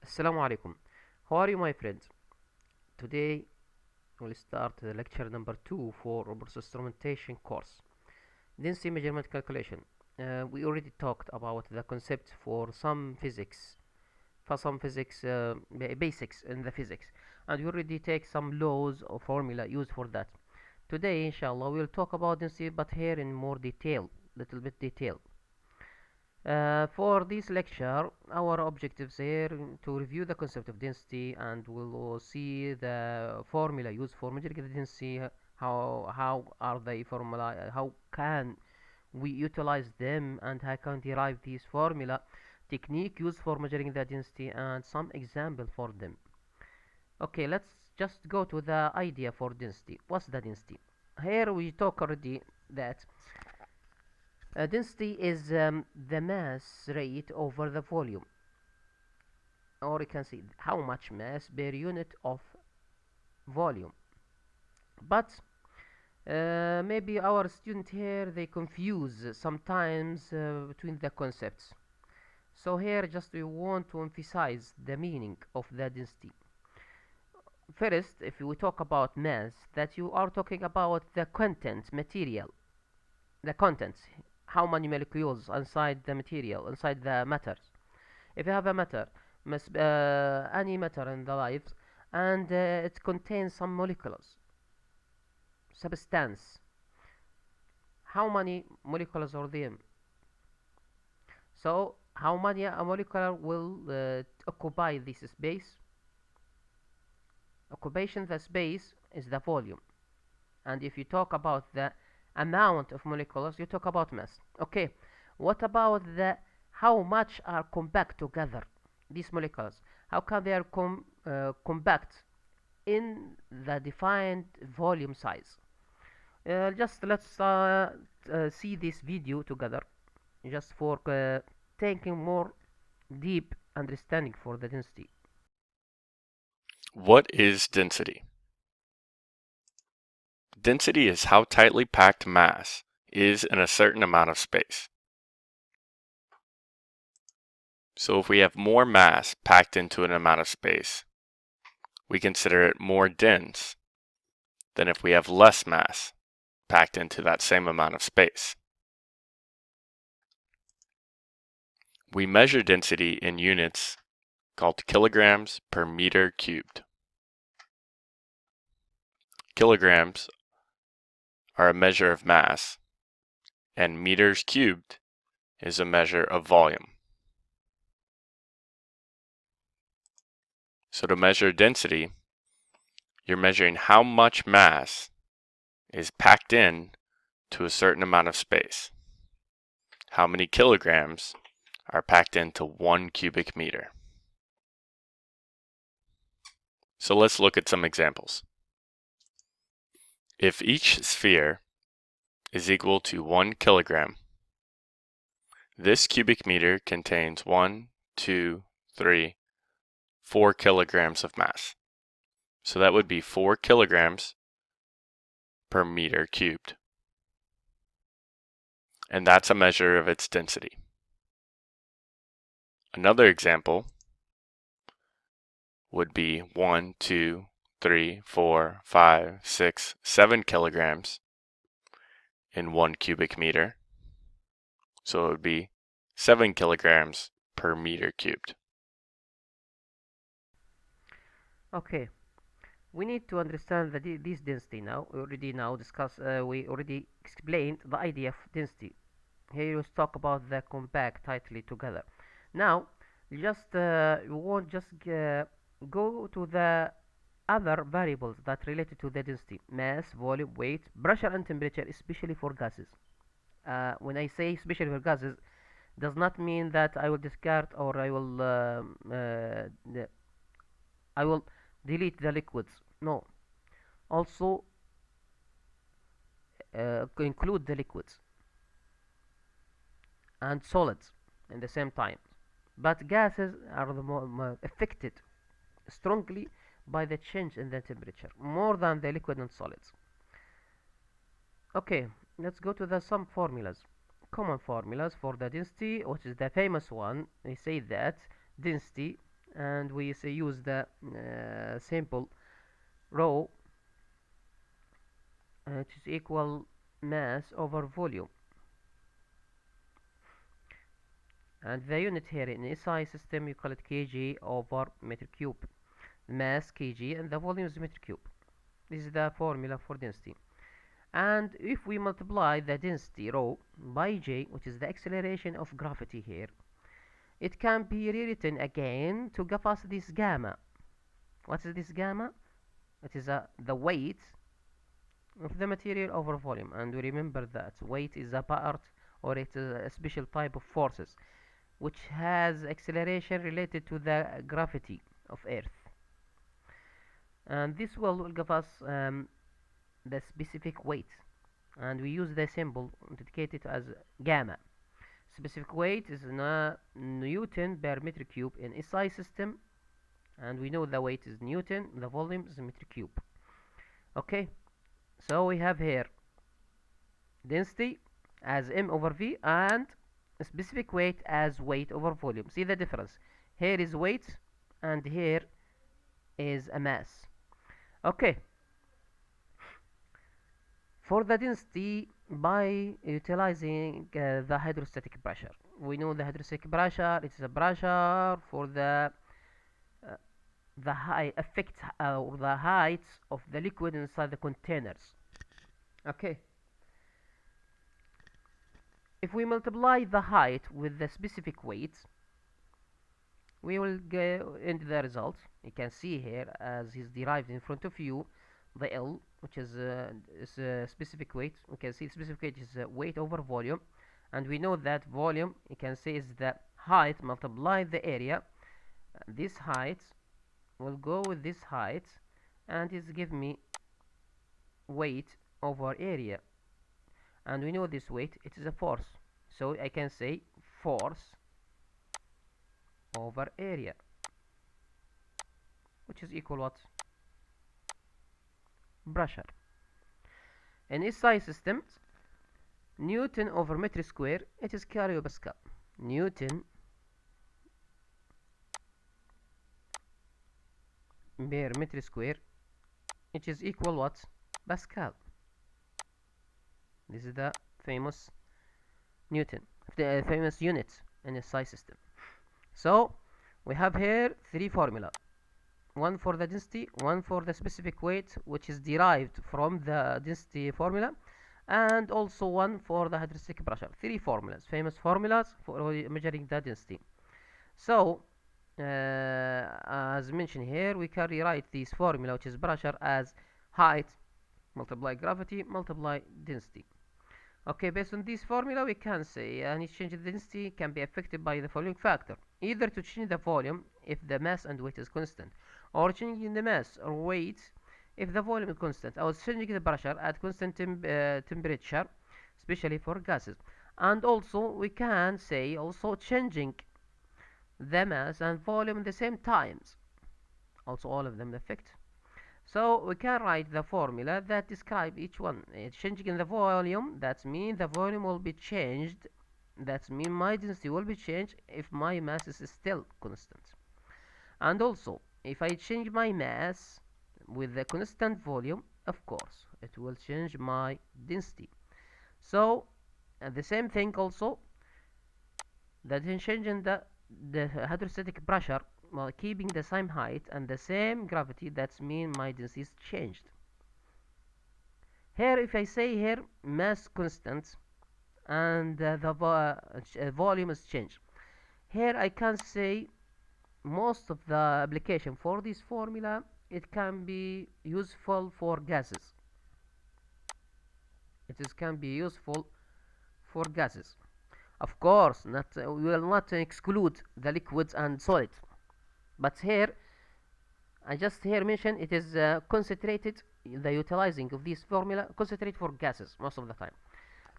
Assalamu alaikum. How are you, my friends? Today we'll start the lecture number 2 for robust instrumentation course. Density measurement calculation. We already talked about the concept for some physics basics in the physics, and we already take some laws or formula used for that. Today, inshallah, we'll talk about density, but here in more detail, little bit detail. For this lecture, our objectives here to review the concept of density, and we'll see the formula used for measuring the density. How are they formula? How can we utilize them, and how can derive these formula? Technique used for measuring the density, and some example for them. Okay, let's just go to the idea for density. What's the density? Here we talk already that density is the mass rate over the volume, or you can see how much mass per unit of volume. But maybe our student here they confuse sometimes between the concepts. So here just we want to emphasize the meaning of the density. First, if we talk about mass, that you are talking about the content material, the contents, how many molecules inside the material, inside the matter. If you have a matter, any matter in the life, and it contains some molecules, substance, how many molecules are there? So how many a molecule will occupy this space? Occupation the space is the volume, and if you talk about the amount of molecules, you talk about mass. Okay, what about the how much are compact together? These molecules, how can they are compact in the defined volume size? Just let's see this video together, just for taking more deep understanding for the density. What is density? Density is how tightly packed mass is in a certain amount of space. So if we have more mass packed into an amount of space, we consider it more dense than if we have less mass packed into that same amount of space. We measure density in units called kilograms per meter cubed. Kilograms are a measure of mass, and meters cubed is a measure of volume. So to measure density, you're measuring how much mass is packed in to a certain amount of space. How many kilograms are packed into 1 cubic meter? So let's look at some examples. If each sphere is equal to 1 kilogram, this cubic meter contains 1, 2, 3, 4 kilograms of mass. So that would be 4 kilograms per meter cubed. And that's a measure of its density. Another example would be 1, 2, 3, 4, 5, 6, 7 kilograms in 1 cubic meter. So it would be 7 kilograms per meter cubed. Okay, we need to understand this density now. We already explained the idea of density. Here we talk about the compact tightly together. Now, just we won't just go to the other variables that related to the density: mass, volume, weight, pressure, and temperature, especially for gases. When I say especially for gases, does not mean that I will discard or I will delete the liquids. No, also include the liquids and solids in the same time. But gases are the more affected strongly by the change in the temperature more than the liquid and solids. Okay, let's go to some formulas. Common formulas for the density, which is the famous one. They say that density and we say use the simple rho, which is equal mass over volume, and the unit here in SI system you call it kg over meter cube. Mass kg and the volume is meter cube. This is the formula for density. And if we multiply the density rho by J, which is the acceleration of gravity here, it can be rewritten again to give us this gamma. What is this gamma? It is the weight of the material over volume. And we remember that weight is a part, or it is a special type of forces which has acceleration related to the gravity of Earth. And this will give us the specific weight, and we use the symbol indicated as gamma. Specific weight is Newton per meter cube in SI system, and we know the weight is Newton, the volume is meter cube. Okay, so we have here density as m over v and specific weight as weight over volume. See the difference? Here is weight and here is a mass. Okay, for the density by utilizing the hydrostatic pressure. We know the hydrostatic pressure, it is a pressure for the high effect or the height of the liquid inside the containers. Okay, if we multiply the height with the specific weight, we will go into the result. You can see here as is derived in front of you the L, which is specific weight. We can see specific weight is weight over volume, and we know that volume, you can say, is the height multiplied the area. This height will go with this height, and it give me weight over area, and we know this weight, it is a force, so I can say force over area, which is equal what? Pressure. In SI systems, Newton over meter square, it is kilopascal. Newton per meter square, it is equal what? Pascal. This is the famous Newton, the famous unit in SI system. So we have here three formula. One for the density, one for the specific weight, which is derived from the density formula, and also one for the hydrostatic pressure. Three formulas, famous formulas for measuring the density. So as mentioned here, we can rewrite this formula, which is pressure, as height multiply gravity multiply density. Okay, based on this formula, we can say any change in density can be affected by the following factor: either to change the volume if the mass and weight is constant, or changing the mass or weight if the volume is constant, or changing the pressure at constant temperature, especially for gases. And also we can say also changing the mass and volume at the same times, also all of them affect. So we can write the formula that describe each one. Changing in the volume, that means the volume will be changed, that means my density will be changed if my mass is still constant. And also if I change my mass with the constant volume, of course it will change my density. So the same thing also, that in changing the hydrostatic pressure while keeping the same height and the same gravity, that means my density is changed. Here if I say here mass constant and the volume is changed, here I can say most of the application for this formula, it can be useful for gases. Can be useful for gases. Of course, we will not exclude the liquids and solids, but here I just here mention it is concentrated, the utilizing of this formula concentrate for gases most of the time,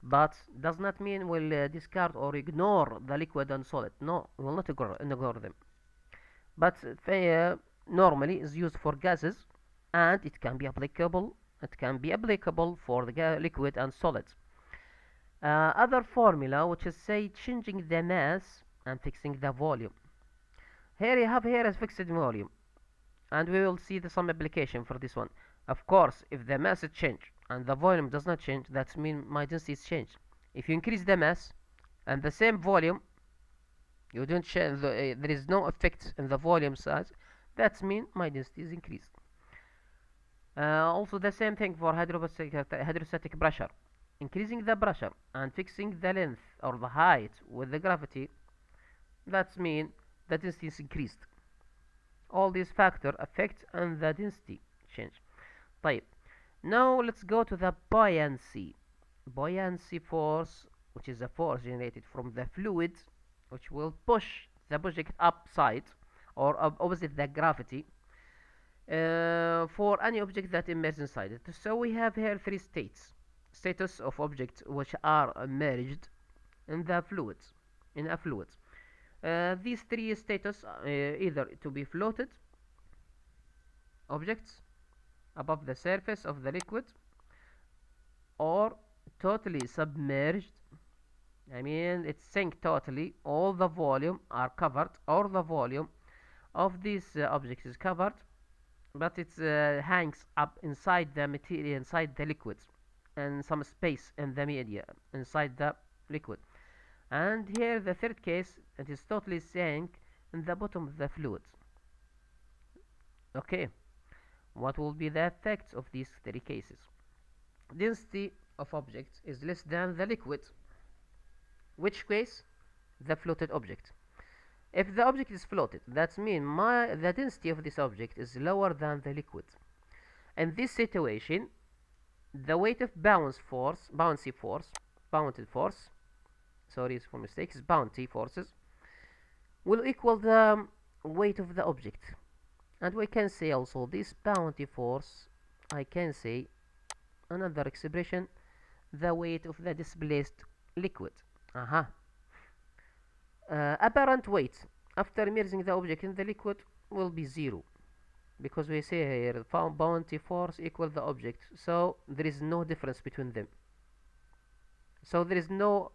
but does not mean we'll discard or ignore the liquid and solid. No, we will not ignore them, but normally is used for gases, and it can be applicable for the liquid and solids. Other formula, which is say changing the mass and fixing the volume. Here you have here a fixed volume, and we will see some application for this one. Of course, if the mass is changed and the volume does not change, that means my density is changed. If you increase the mass and the same volume, you don't change there is no effect in the volume size, that means my density is increased. Also the same thing for hydrostatic pressure. Increasing the pressure and fixing the length or the height with the gravity, that means the density is increased. All these factors affect and the density change. طيب. Now let's go to the buoyancy. Buoyancy force, which is a force generated from the fluid, which will push the object upside or opposite the gravity for any object that immerses inside it. So we have here three status of objects which are immersed in the fluid, in a fluid. These three status either to be floated objects above the surface of the liquid, or totally submerged. I mean, it's sink totally, all the volume are covered, or the volume of this object is covered, but it hangs up inside the material, inside the liquid, and some space in the media inside the liquid. And here the third case, it is totally sank in the bottom of the fluid. Okay, what will be the effects of these three cases? Density of objects is less than the liquid. Which case? The floated object. If the object is floated, that means the density of this object is lower than the liquid. In this situation, the weight of bouncy force, sorry for mistakes, bounty forces, will equal the weight of the object. And we can say also this bounty force, I can say another expression, the weight of the displaced liquid. Apparent weight after immersing the object in the liquid will be 0, because we say here bounty force equal the object, so there is no difference between them. So there is no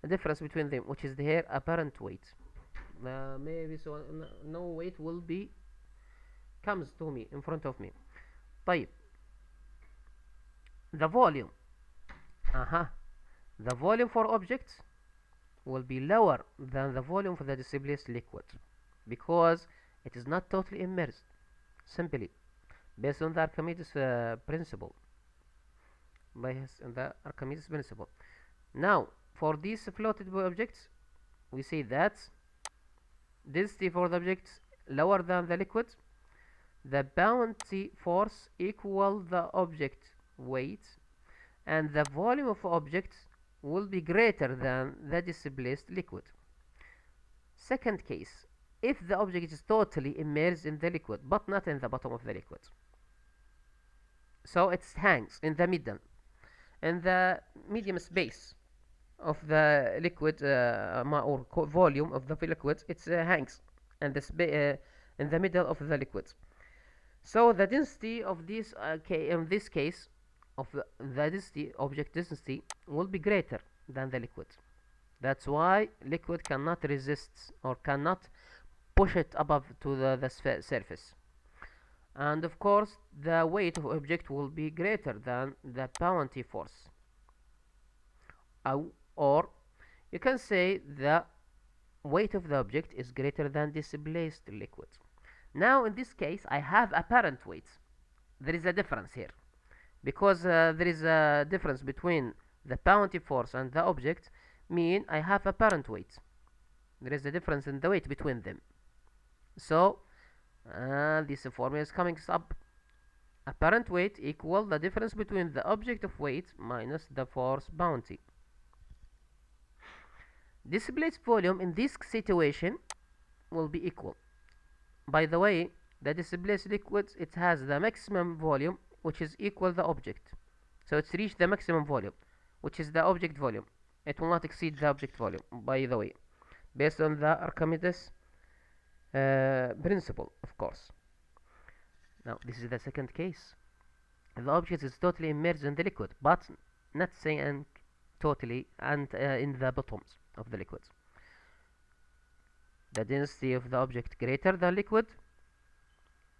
difference between them, which is here apparent weight. Maybe so no weight will be comes to me in front of me. طيب. The volume. The volume for objects will be lower than the volume for the displaced liquid, because it is not totally immersed, simply based on the Archimedes principle. Now, for these floated objects, we say that density for the objects lower than the liquid, the bounty force equal the object weight, and the volume of objects will be greater than the displaced liquid. Second case, if the object is totally immersed in the liquid but not in the bottom of the liquid, so it hangs in the middle, in the medium space of the liquid or volume of the liquid, it hangs in the middle of the liquid. So the density of this in this case of the density, object density, will be greater than the liquid. That's why liquid cannot resist or cannot push it above to the surface. And of course, the weight of object will be greater than the bounty force. Or you can say the weight of the object is greater than displaced liquid. Now in this case, I have apparent weight. There is a difference here, because there is a difference between the bounty force and the object, mean I have apparent weight. There is a difference in the weight between them. So this formula is coming up. Apparent weight equal the difference between the object of weight minus the force bounty. Displaced volume in this situation will be equal. By the way, the displaced liquid, it has the maximum volume, which is equal the object. So it's reached the maximum volume, which is the object volume. It will not exceed the object volume, by the way, based on the Archimedes principle, of course. Now this is the second case. The object is totally immersed in the liquid, but not saying totally and in the bottoms of the liquid. the density of the object greater than liquid,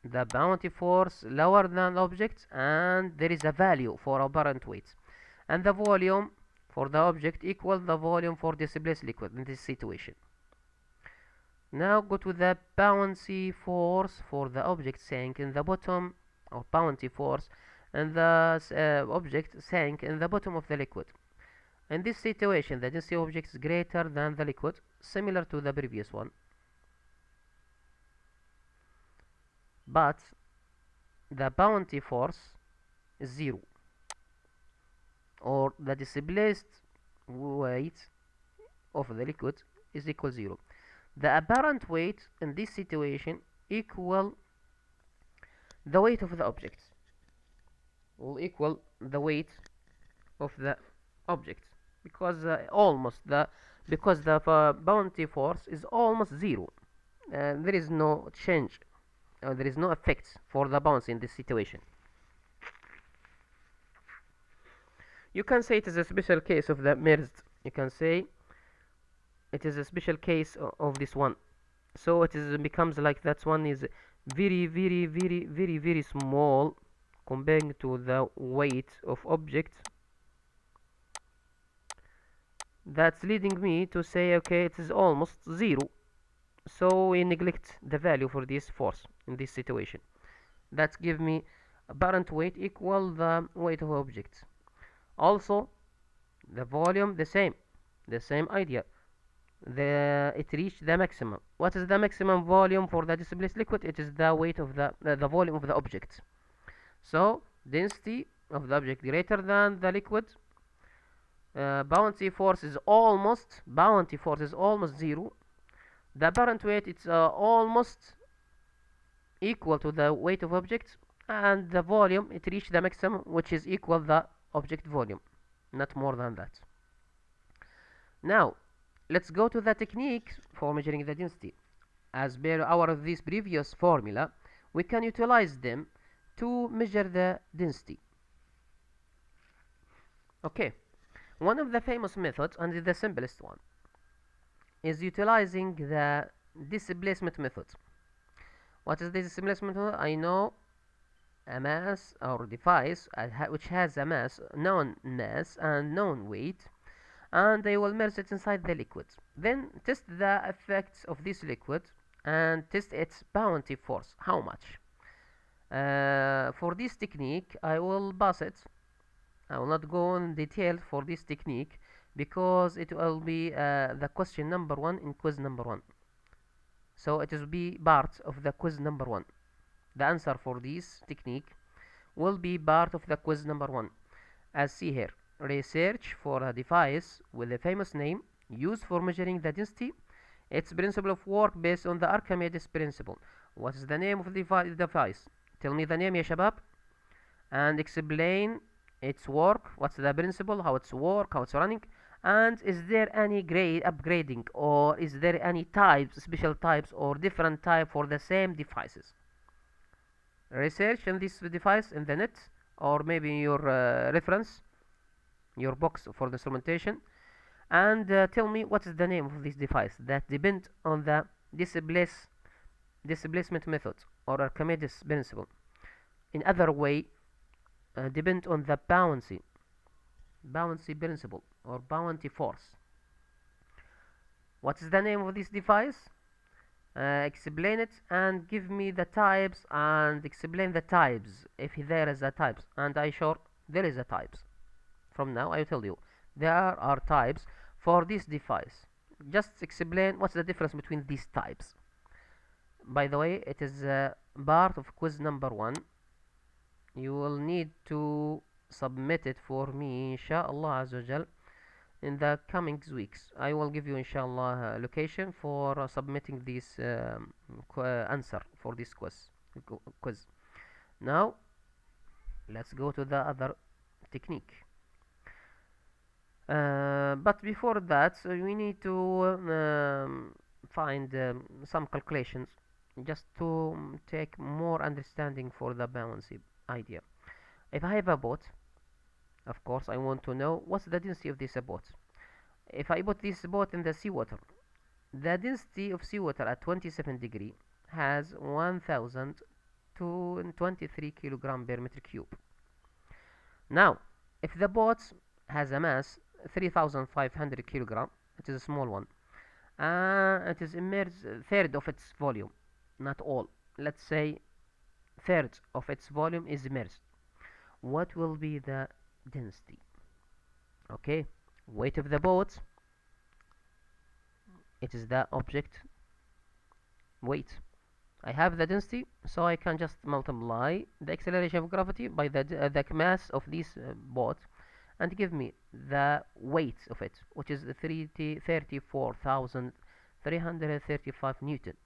the bounty force lower than object, and there is a value for apparent weight, and the volume for the object equals the volume for displaced liquid in this situation. Now go to the bouncy force for the object sank in the bottom, or bounty force, and the object sank in the bottom of the liquid. In this situation, the density of object is greater than the liquid, similar to the previous one, but the bounty force is 0, or the displaced weight of the liquid is equal 0. The apparent weight in this situation equal the weight of the object, will equal the weight of the object, because because the bounty force is almost 0. There is no change, there is no effect for the bounce in this situation. You can say it is a special case of the merged. You can say it is a special case of this one. So it is becomes like that one is very small comparing to the weight of object. That's leading me to say, okay, it is almost 0. So we neglect the value for this force in this situation. That gives me apparent weight equal the weight of object. Also, the volume the same idea. It reached the maximum. What is the maximum volume for the displaced liquid? It is the weight of the volume of the object. So density of the object greater than the liquid. Bounty force is almost 0. The apparent weight it's almost equal to the weight of object, and the volume it reached the maximum, which is equal the object volume, not more than that. Now let's go to the technique for measuring the density. As per our this previous formula, we can utilize them to measure the density. Okay, one of the famous methods, and the simplest one, is utilizing the displacement method. What is the displacement method? I know a mass or device which has a known mass and known weight, and I will immerse it inside the liquid. Then test the effects of this liquid and test its bounty force. How much? For this technique, I will pass it. I will not go in detail for this technique because it will be the question number 1 in quiz number 1. So it will be part of the quiz number 1. The answer for this technique will be part of the quiz number 1. As see here, research for a device with a famous name used for measuring the density. Its principle of work based on the Archimedes principle. What is the name of the device? Tell me the name, ya shabab, and explain its work. What's the principle? How it's work? How it's running? And is there any upgrading, or is there any types, special types, or different type for the same devices? Research on this device in the net, or maybe your reference, your box for the instrumentation, and tell me what is the name of this device that depend on the displacement method or Archimedes principle. In other way, depend on the bouncy principle or bounty force. What is the name of this device? Explain it and give me the types and explain the types if there is a types, and I sure there is a types. From now I tell you there are types for this device. Just explain what's the difference between these types. By the way, it is part of quiz number 1. You will need to submit it for me, inshallah azawajal, in the coming weeks. I will give you, inshallah, location for submitting this answer for this quiz. Now let's go to the other technique. But before that, we need to find some calculations just to take more understanding for the bouncy idea. If I have a boat, of course I want to know what's the density of this boat. If I put this boat in the seawater, the density of seawater at 27 degree has 1023 kilogram per meter cube. Now, if the boat has a mass 3500 kilogram, it is a small one, it is immersed third of its volume, not all. Let's say third of its volume is immersed. What will be the density? Okay, weight of the boat, it is the object weight. I have the density, so I can just multiply the acceleration of gravity by the mass of this boat and give me the weight of it, which is 34,335 Newton.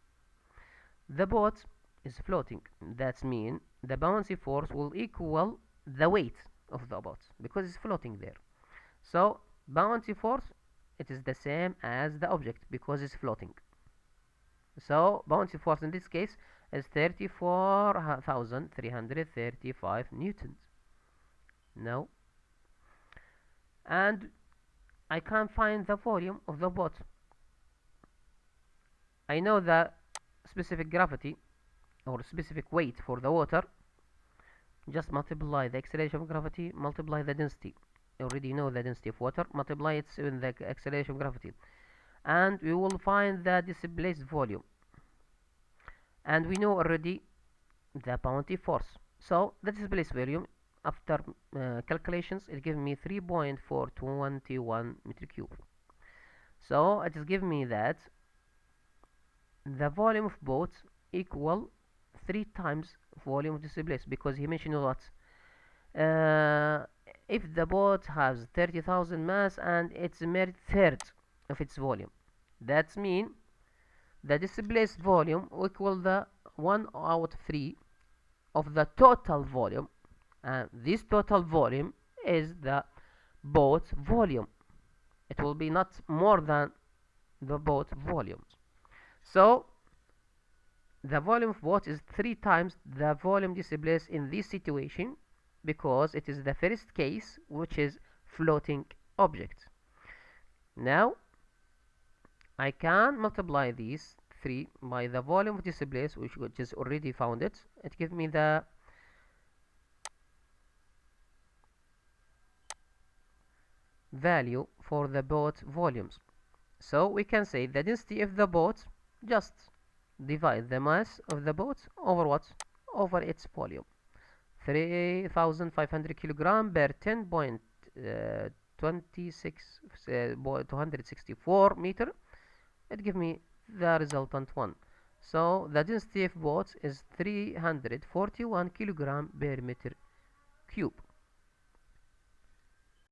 The boat is floating. That means the buoyancy force will equal the weight of the boat because it's floating there. So buoyancy force, it is the same as the object because it's floating. So buoyancy force in this case is 34,335 newtons. No. And I can find the volume of the boat. I know the specific gravity or specific weight for the water. Just multiply the acceleration of gravity, multiply the density. I already know the density of water, multiply it with the acceleration of gravity, and we will find the displaced volume. And we know already the buoyancy force. So the displaced volume, after calculations, it gives me 3.421 meter cube. So it is giving me that the volume of boat equal 3 times volume of displaced, because he mentioned what? If the boat has 30,000 mass and it's mere third of its volume, that means the displaced volume will equal the 1 out of 3 of the total volume, and this total volume is the boat volume. It will be not more than the boat volume. So the volume of boat is 3 times the volume displaced in this situation, because it is the first case, which is floating object. Now I can multiply these 3 by the volume of displaced, which is already found it. It gives me the value for the boat volumes. So we can say the density of the boat, just divide the mass of the boat over what? Over its volume. 3,500 kilogram per 10.264 meter. It gives me the resultant one. So the density of boat is 341 kilogram per meter cube.